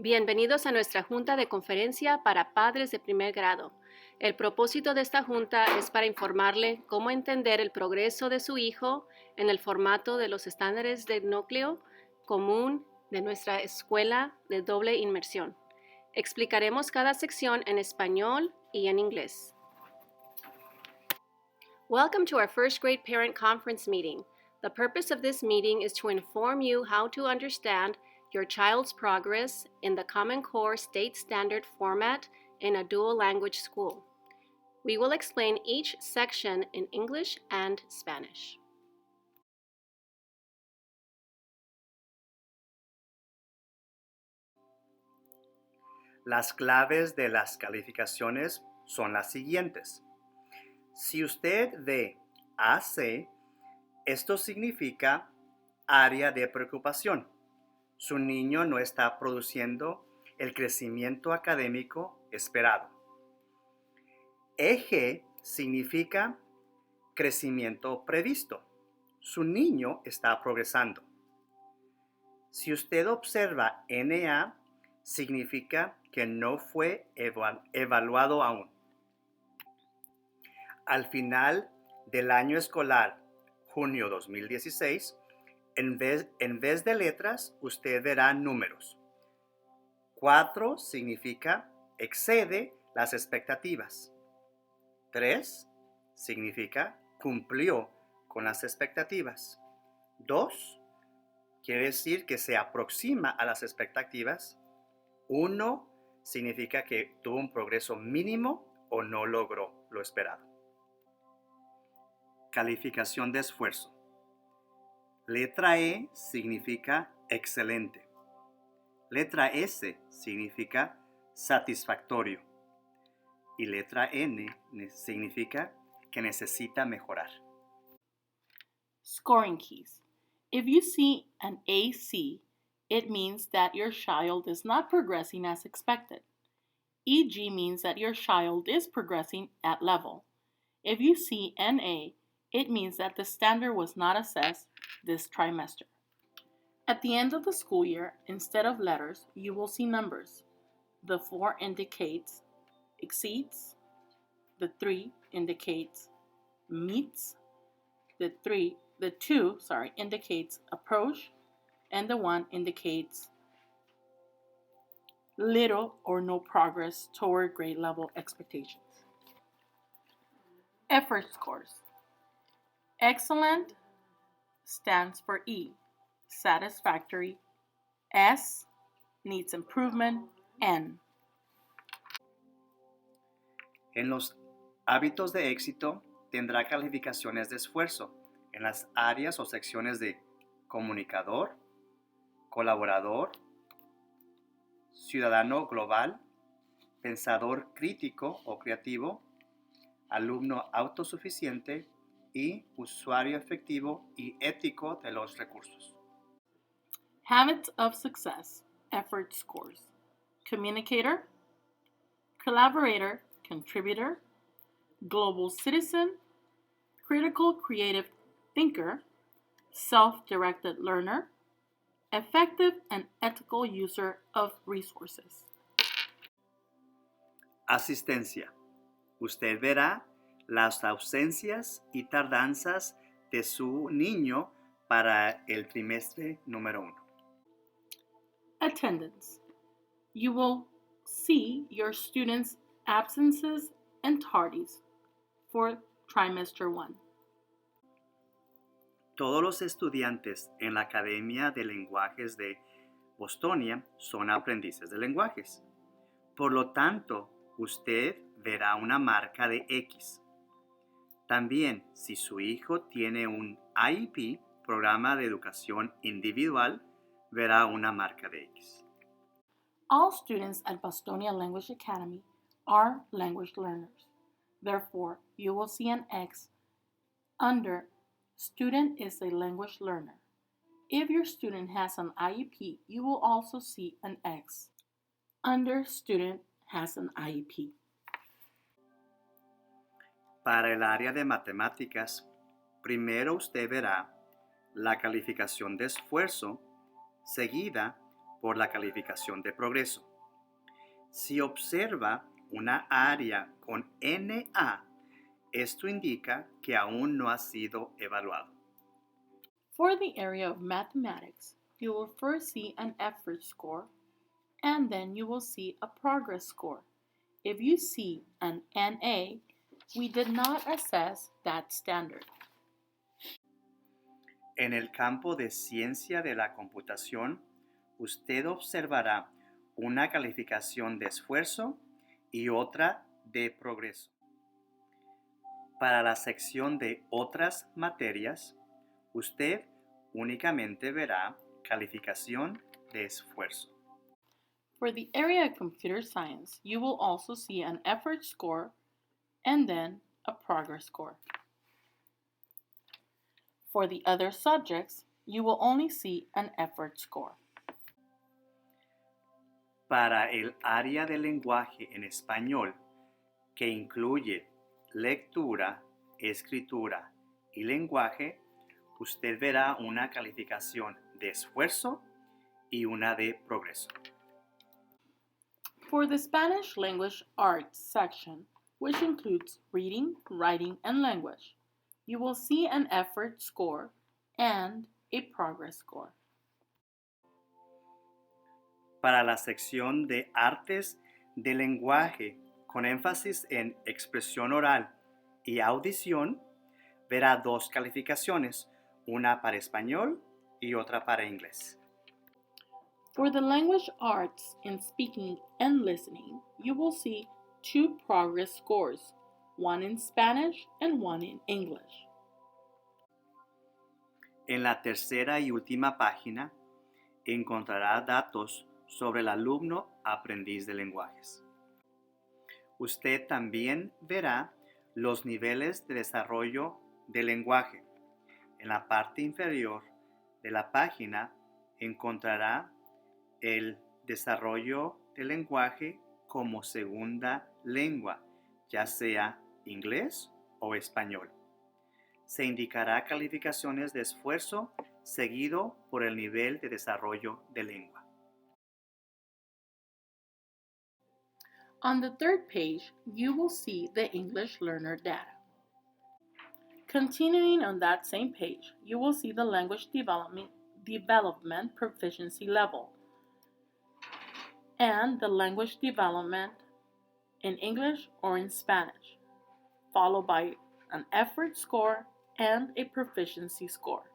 Bienvenidos a nuestra junta de conferencia para padres de primer grado. El propósito de esta junta es para informarle cómo entender el progreso de su hijo en el formato de los estándares de núcleo común de nuestra escuela de doble inmersión. Explicaremos cada sección en español y en inglés. Welcome to our first grade parent conference meeting. The purpose of this meeting is to inform you how to understand your child's progress in the Common Core State Standard format in a dual language school. We will explain each section in English and Spanish. Las claves de las calificaciones son las siguientes. Si usted ve AC, esto significa área de preocupación. Su niño no está produciendo el crecimiento académico esperado. EG significa crecimiento previsto. Su niño está progresando. Si usted observa NA, significa que no fue evaluado aún. Al final del año escolar, junio 2016, en vez de letras, usted verá números. 4 significa excede las expectativas. 3 significa cumplió con las expectativas. 2 quiere decir que se aproxima a las expectativas. 1 significa que tuvo un progreso mínimo o no logró lo esperado. Calificación de esfuerzo. Letra E significa excelente. Letra S significa satisfactorio. Y letra N significa que necesita mejorar. Scoring keys. If you see an AC, it means that your child is not progressing as expected. EG means that your child is progressing at level. If you see NA, it means that the standard was not assessed this trimester. At the end of the school year, instead of letters, you will see numbers. The 4 indicates exceeds, the 3 indicates meets, the 2 indicates approach, and the 1 indicates little or no progress toward grade level expectations. Effort scores. Excellent stands for E, satisfactory. S, needs improvement. N. En los hábitos de éxito tendrá calificaciones de esfuerzo en las áreas o secciones de comunicador, colaborador, ciudadano global, pensador crítico o creativo, alumno autosuficiente y usuario efectivo y ético de los recursos. Habits of success, effort scores. Communicator, collaborator, contributor, global citizen, critical creative thinker, self-directed learner, effective and ethical user of resources. Asistencia. Usted verá las ausencias y tardanzas de su niño para el trimestre número 1. Attendance. You will see your students' absences and tardies for trimester 1. Todos los estudiantes en la Academia de Lenguajes de Bostonia son aprendices de lenguajes. Por lo tanto, usted verá una marca de X. También, si su hijo tiene un IEP, Programa de Educación Individual, verá una marca de X. All students at Bostonia Language Academy are language learners. Therefore, you will see an X under Student is a language learner. If your student has an IEP, you will also see an X under Student has an IEP. Para el área de matemáticas, primero usted verá la calificación de esfuerzo, seguida por la calificación de progreso. Si observa una área con NA, esto indica que aún no ha sido evaluado. For the area of mathematics, you will first see an effort score, and then you will see a progress score. If you see an NA, we did not assess that standard. En el campo de ciencia de la computación, usted observará una calificación de esfuerzo y otra de progreso. Para la sección de otras materias, usted únicamente verá calificación de esfuerzo. For the area of computer science, you will also see an effort score and then a progress score. For the other subjects, you will only see an effort score. Para el área de lenguaje en español, que incluye lectura, escritura y lenguaje, usted verá una calificación de esfuerzo y una de progreso. For the Spanish language arts section, which includes reading, writing, and language, you will see an effort score and a progress score. Para la sección de artes de lenguaje con énfasis en expresión oral y audición, verá dos calificaciones, una para español y otra para inglés. For the language arts in speaking and listening, you will see two progress scores, one in Spanish and one in English. En la tercera y última página encontrará datos sobre el alumno aprendiz de lenguajes. Usted también verá los niveles de desarrollo del lenguaje. En la parte inferior de la página encontrará el desarrollo del lenguaje como segunda lengua, ya sea inglés o español. Se indicará calificaciones de esfuerzo seguido por el nivel de desarrollo de lengua. On the third page, you will see the English learner data. Continuing on that same page, you will see the language development proficiency level and the language development in English or in Spanish, followed by an effort score and a proficiency score.